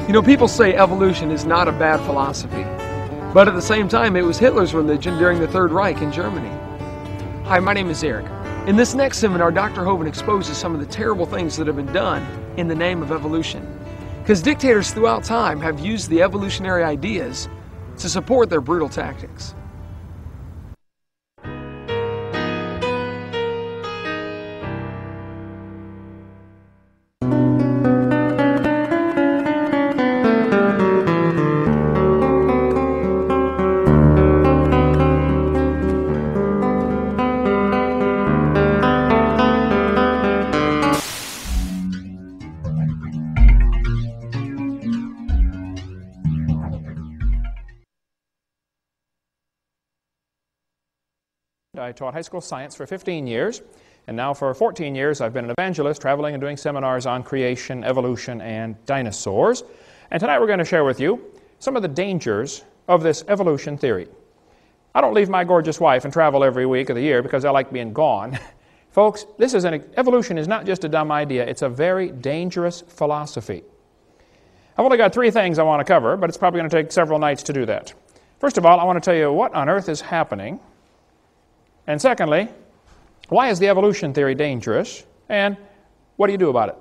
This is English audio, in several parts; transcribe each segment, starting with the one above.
You know, people say evolution is not a bad philosophy, but at the same time, it was Hitler's religion during the Third Reich in Germany. Hi, my name is Eric. In this next seminar, Dr. Hovind exposes some of the terrible things that have been done in the name of evolution. Because dictators throughout time have used the evolutionary ideas to support their brutal tactics. I taught high school science for 15 years, and now for 14 years I've been an evangelist, traveling and doing seminars on creation, evolution, and dinosaurs. And tonight we're going to share with you some of the dangers of this evolution theory. I don't leave my gorgeous wife and travel every week of the year because I like being gone. Folks, evolution is not just a dumb idea, it's a very dangerous philosophy. I've only got 3 things I want to cover, but it's probably going to take several nights to do that. First of all, I want to tell you what on earth is happening. And secondly, why is the evolution theory dangerous? And what do you do about it?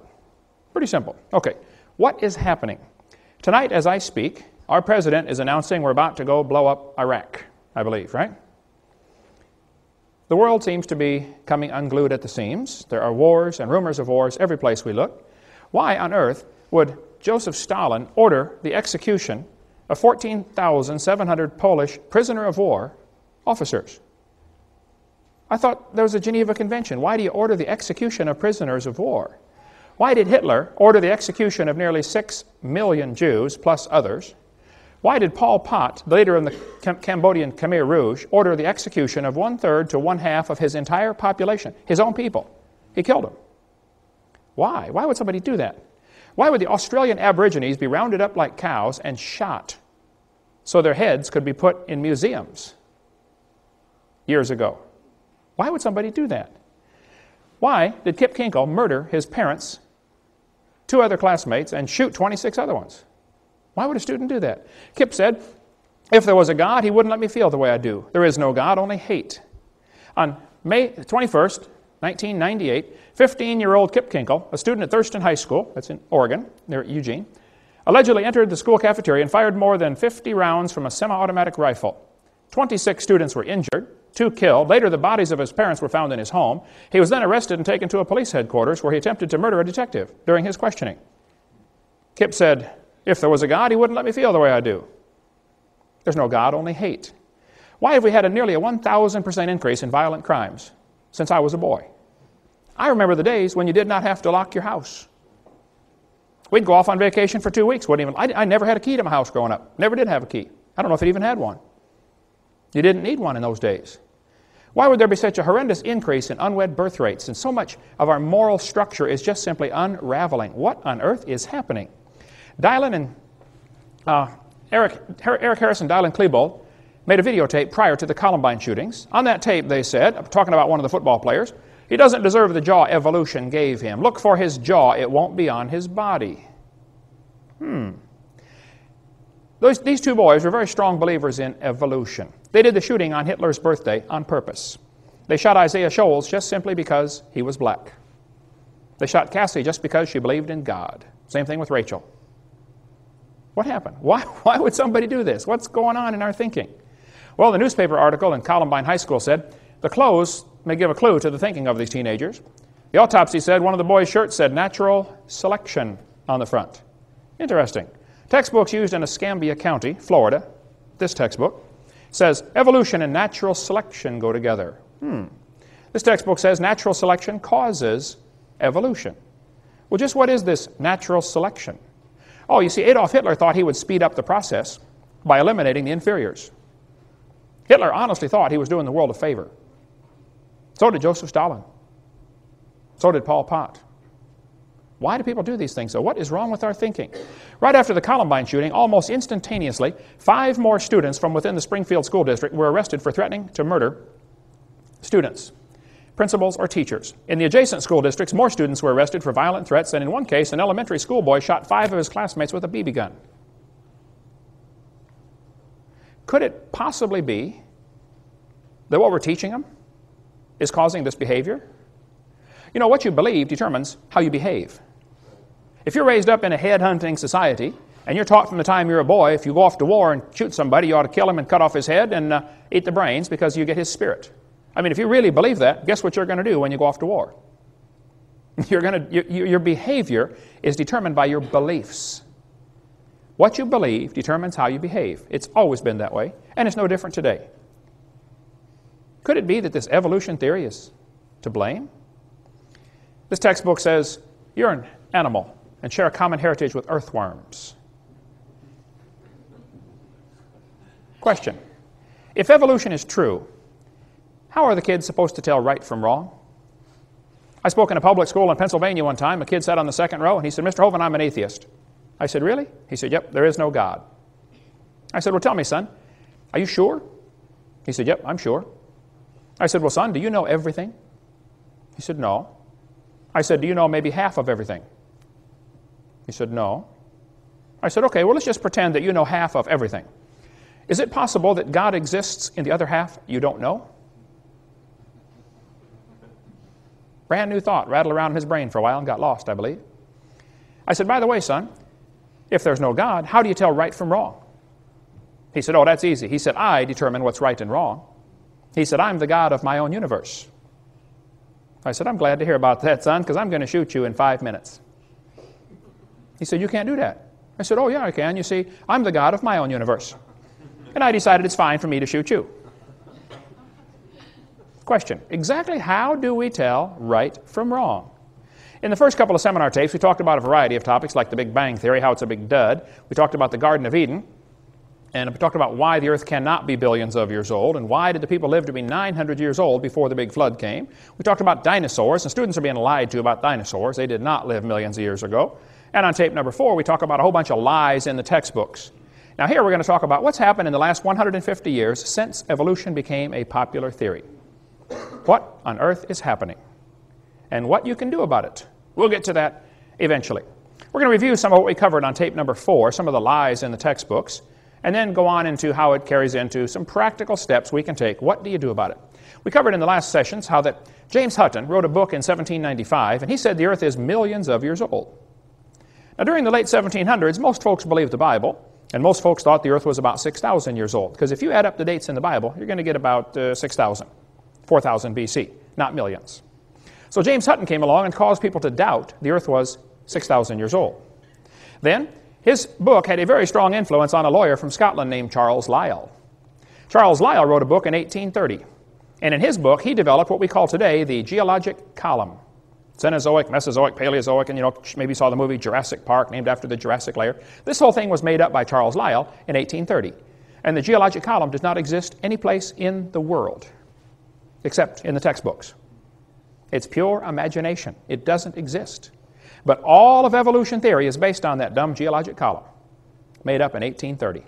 Pretty simple. Okay, what is happening? Tonight as I speak, our president is announcing we're about to go blow up Iraq, I believe, right? The world seems to be coming unglued at the seams. There are wars and rumors of wars every place we look. Why on earth would Joseph Stalin order the execution of 14,700 Polish prisoner of war officers? I thought there was a Geneva Convention. Why do you order the execution of prisoners of war? Why did Hitler order the execution of nearly 6 million Jews, plus others? Why did Pol Pot, the leader of the Cambodian Khmer Rouge, order the execution of 1/3 to 1/2 of his entire population, his own people? He killed them. Why? Why would somebody do that? Why would the Australian Aborigines be rounded up like cows and shot so their heads could be put in museums years ago? Why would somebody do that? Why did Kip Kinkle murder his parents, 2 other classmates, and shoot 26 other ones? Why would a student do that? Kip said, if there was a God, he wouldn't let me feel the way I do. There is no God, only hate. On May 21st, 1998, 15-year-old Kip Kinkle, a student at Thurston High School, that's in Oregon, near Eugene, allegedly entered the school cafeteria and fired more than 50 rounds from a semi-automatic rifle. 26 students were injured, 2 killed. Later, the bodies of his parents were found in his home. He was then arrested and taken to a police headquarters where he attempted to murder a detective during his questioning. Kip said, if there was a God, he wouldn't let me feel the way I do. There's no God, only hate. Why have we had nearly a 1,000% increase in violent crimes since I was a boy? I remember the days when you did not have to lock your house. We'd go off on vacation for 2 weeks. I never had a key to my house growing up. Never did have a key. I don't know if it even had one. You didn't need one in those days. Why would there be such a horrendous increase in unwed birth rates? And so much of our moral structure is just simply unraveling. What on earth is happening? Dylan and Eric Harris and Dylan Klebold made a videotape prior to the Columbine shootings. On that tape, they said, talking about one of the football players, he doesn't deserve the jaw evolution gave him. Look for his jaw, it won't be on his body. These 2 boys were very strong believers in evolution. They did the shooting on Hitler's birthday on purpose. They shot Isaiah Shoals just simply because he was black. They shot Cassie just because she believed in God. Same thing with Rachel. What happened? Why would somebody do this? What's going on in our thinking? Well, the newspaper article in Columbine High School said, the clothes may give a clue to the thinking of these teenagers. The autopsy said one of the boys' shirts said natural selection on the front. Interesting. Textbooks used in Escambia County, Florida, this textbook, says evolution and natural selection go together. This textbook says natural selection causes evolution. Well, just what is this natural selection? Oh, you see, Adolf Hitler thought he would speed up the process by eliminating the inferiors. Hitler honestly thought he was doing the world a favor. So did Joseph Stalin. So did Pol Pot. Why do people do these things? So what is wrong with our thinking? Right after the Columbine shooting, almost instantaneously, 5 more students from within the Springfield School District were arrested for threatening to murder students. principals, or teachers. In the adjacent school districts, more students were arrested for violent threats, and in one case, an elementary school boy shot 5 of his classmates with a BB gun. Could it possibly be that what we're teaching them is causing this behavior? You know, what you believe determines how you behave. If you're raised up in a head-hunting society, and you're taught from the time you're a boy, if you go off to war and shoot somebody, you ought to kill him and cut off his head and eat the brains because you get his spirit. I mean, if you really believe that, guess what you're going to do when you go off to war? Your behavior is determined by your beliefs. What you believe determines how you behave. It's always been that way, and it's no different today. Could it be that this evolution theory is to blame? This textbook says you're an animal and share a common heritage with earthworms. Question: if evolution is true, how are the kids supposed to tell right from wrong? I spoke in a public school in Pennsylvania one time. A kid sat on the second row, and he said, "Mr. Hovind, I'm an atheist." I said, "Really?" He said, "Yep, there is no God." I said, "Well, tell me, son, are you sure?" He said, "Yep, I'm sure." I said, "Well, son, do you know everything?" He said, "No." I said, "Do you know maybe half of everything?" He said, "No." I said, "Okay, well, let's just pretend that you know half of everything. Is it possible that God exists in the other half you don't know?" Brand new thought rattled around in his brain for a while and got lost, I believe. I said, "By the way, son, if there's no God, how do you tell right from wrong?" He said, "Oh, that's easy." He said, "I determine what's right and wrong." He said, "I'm the God of my own universe." I said, "I'm glad to hear about that, son, because I'm going to shoot you in 5 minutes." He said, "You can't do that." I said, "Oh, yeah, I can. You see, I'm the God of my own universe. And I decided it's fine for me to shoot you." Question: exactly how do we tell right from wrong? In the first couple of seminar tapes, we talked about a variety of topics like the Big Bang Theory, how it's a big dud. We talked about the Garden of Eden. And we talked about why the earth cannot be billions of years old, and why did the people live to be 900 years old before the big flood came. We talked about dinosaurs, and students are being lied to about dinosaurs. They did not live millions of years ago. And on tape number 4, we talk about a whole bunch of lies in the textbooks. Now here we're going to talk about what's happened in the last 150 years since evolution became a popular theory. What on earth is happening? And what you can do about it. We'll get to that eventually. We're going to review some of what we covered on tape number 4, some of the lies in the textbooks, and then go on into how it carries into some practical steps we can take. What do you do about it? We covered in the last sessions how that James Hutton wrote a book in 1795, and he said the earth is millions of years old. Now, during the late 1700s, most folks believed the Bible, and most folks thought the earth was about 6,000 years old, because if you add up the dates in the Bible, you're going to get about 6,000, 4,000 BC, not millions. So James Hutton came along and caused people to doubt the earth was 6,000 years old. Then, his book had a very strong influence on a lawyer from Scotland named Charles Lyell. Charles Lyell wrote a book in 1830, and in his book, he developed what we call today the geologic column. Cenozoic, Mesozoic, Paleozoic, and maybe you saw the movie Jurassic Park, named after the Jurassic layer. This whole thing was made up by Charles Lyell in 1830. And the geologic column does not exist any place in the world, except in the textbooks. It's pure imagination. It doesn't exist. But all of evolution theory is based on that dumb geologic column, made up in 1830.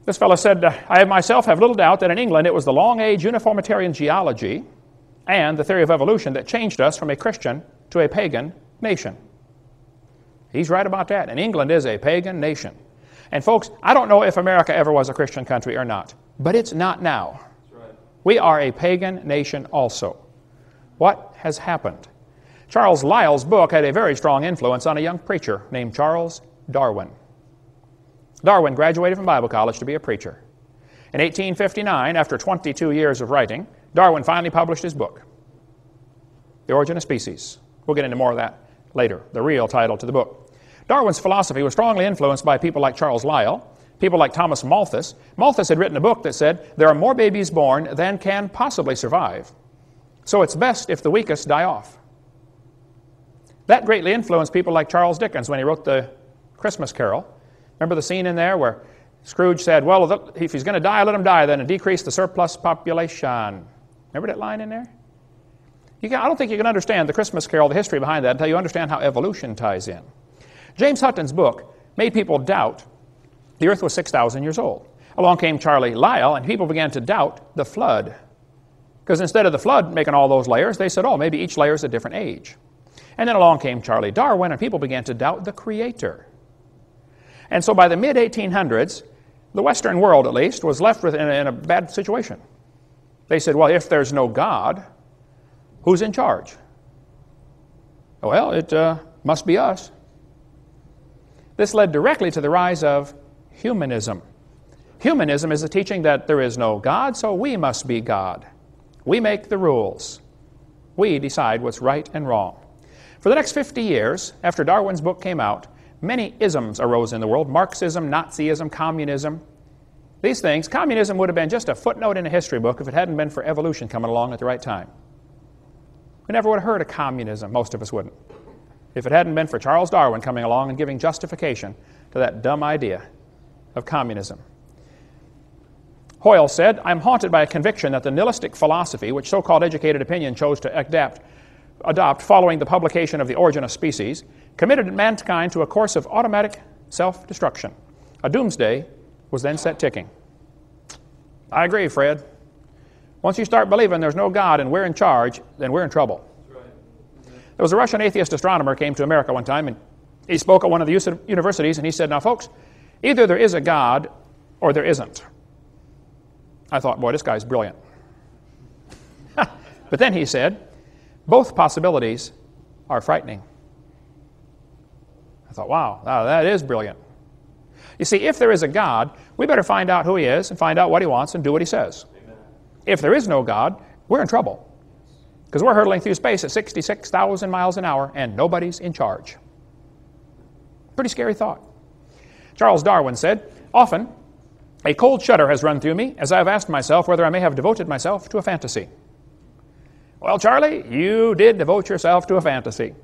This fellow said, "I myself have little doubt that in England it was the long-age uniformitarian geology and the theory of evolution that changed us from a Christian to a pagan nation." He's right about that. And England is a pagan nation. And folks, I don't know if America ever was a Christian country or not, but it's not now. That's right. We are a pagan nation also. What has happened? Charles Lyell's book had a very strong influence on a young preacher named Charles Darwin. Darwin graduated from Bible college to be a preacher. In 1859, after 22 years of writing, Darwin finally published his book, The Origin of Species. We'll get into more of that later, the real title to the book. Darwin's philosophy was strongly influenced by people like Charles Lyell, people like Thomas Malthus. Malthus had written a book that said, there are more babies born than can possibly survive, so it's best if the weakest die off. That greatly influenced people like Charles Dickens when he wrote the Christmas Carol. Remember the scene in there where Scrooge said, well, if he's going to die, let him die then, and decrease the surplus population. Remember that line in there? I don't think you can understand the Christmas Carol, the history behind that, until you understand how evolution ties in. James Hutton's book made people doubt the earth was 6,000 years old. Along came Charlie Lyell, and people began to doubt the flood. Because instead of the flood making all those layers, they said, oh, maybe each layer is a different age. And then along came Charles Darwin, and people began to doubt the Creator. And so by the mid-1800s, the Western world, at least, was left in a bad situation. They said, well, if there's no God, who's in charge? Well, it must be us. This led directly to the rise of humanism. Humanism is the teaching that there is no God, so we must be God. We make the rules. We decide what's right and wrong. For the next 50 years, after Darwin's book came out, many isms arose in the world: Marxism, Nazism, communism. These things, communism would have been just a footnote in a history book if it hadn't been for evolution coming along at the right time. We never would have heard of communism, most of us wouldn't, if it hadn't been for Charles Darwin coming along and giving justification to that dumb idea of communism. Hoyle said, I'm haunted by a conviction that the nihilistic philosophy, which so-called educated opinion chose to adopt following the publication of The Origin of Species, committed mankind to a course of automatic self-destruction. A doomsday was then set ticking. I agree, Fred. Once you start believing there's no God and we're in charge, then we're in trouble. There was a Russian atheist astronomer came to America one time, and he spoke at one of the universities, and he said, now folks, either there is a God or there isn't. I thought, boy, this guy's brilliant. But then he said, both possibilities are frightening. I thought, wow, that is brilliant. You see, if there is a God, we better find out who He is and find out what He wants and do what He says. Amen. If there is no God, we're in trouble. Because we're hurtling through space at 66,000 miles an hour and nobody's in charge. Pretty scary thought. Charles Darwin said, often, a cold shudder has run through me as I have asked myself whether I may have devoted myself to a fantasy. Well, Charlie, you did devote yourself to a fantasy.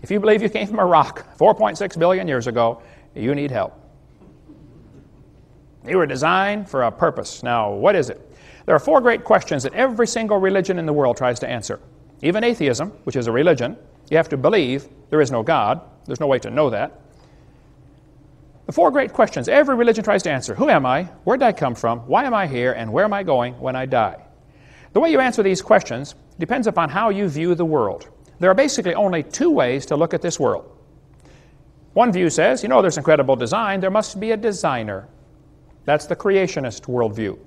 If you believe you came from a rock 4.6 billion years ago, you need help. You were designed for a purpose. Now, what is it? There are 4 great questions that every single religion in the world tries to answer. Even atheism, which is a religion, you have to believe there is no God. There's no way to know that. The 4 great questions every religion tries to answer: who am I? Where did I come from? Why am I here? And where am I going when I die? The way you answer these questions depends upon how you view the world. There are basically only 2 ways to look at this world. One view says, there's incredible design, there must be a designer. That's the creationist worldview.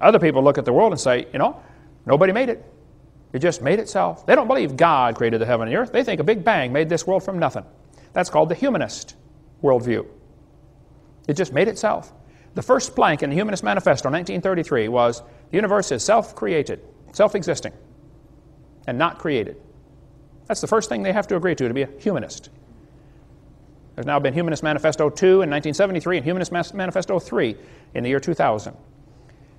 Other people look at the world and say, nobody made it. It just made itself. They don't believe God created the heaven and the earth. They think a big bang made this world from nothing. That's called the humanist worldview. It just made itself. The first plank in the Humanist Manifesto in 1933 was, the universe is self-created, self-existing, and not created. That's the first thing they have to agree to be a humanist. There's now been Humanist Manifesto 2 in 1973 and Humanist Manifesto 3 in the year 2000.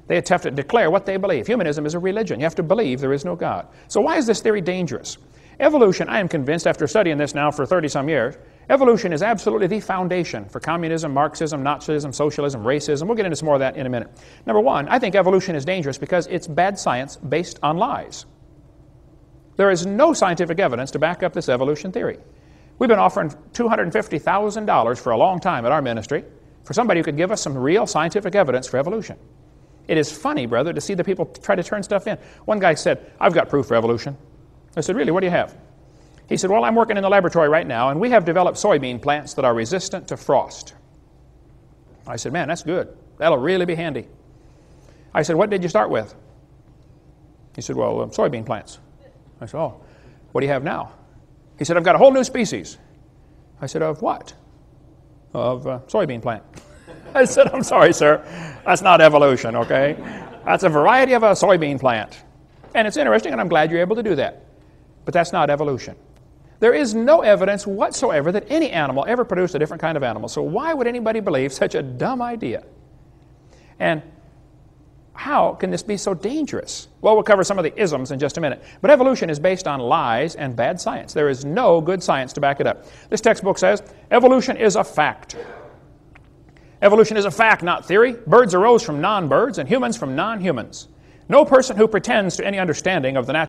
They have to declare what they believe. Humanism is a religion. You have to believe there is no God. So why is this theory dangerous? Evolution, I am convinced after studying this now for 30-some years, evolution is absolutely the foundation for communism, Marxism, Nazism, socialism, racism. We'll get into some more of that in a minute. Number one, I think evolution is dangerous because it's bad science based on lies. There is no scientific evidence to back up this evolution theory. We've been offering $250,000 for a long time at our ministry for somebody who could give us some real scientific evidence for evolution. It is funny, brother, to see the people try to turn stuff in. One guy said, I've got proof for evolution. I said, really, what do you have? He said, well, I'm working in the laboratory right now, and we have developed soybean plants that are resistant to frost. I said, man, that's good. That'll really be handy. I said, what did you start with? He said, well, soybean plants. I said, oh, what do you have now? He said, I've got a whole new species. I said, of what? Of soybean plant. I said, I'm sorry, sir. That's not evolution, okay? That's a variety of a soybean plant. And it's interesting, and I'm glad you're able to do that. But that's not evolution. There is no evidence whatsoever that any animal ever produced a different kind of animal. So why would anybody believe such a dumb idea? And how can this be so dangerous? Well, we'll cover some of the isms in just a minute. But evolution is based on lies and bad science. There is no good science to back it up. This textbook says, evolution is a fact. Evolution is a fact, not theory. Birds arose from non-birds and humans from non-humans. No person who pretends to any understanding of the natural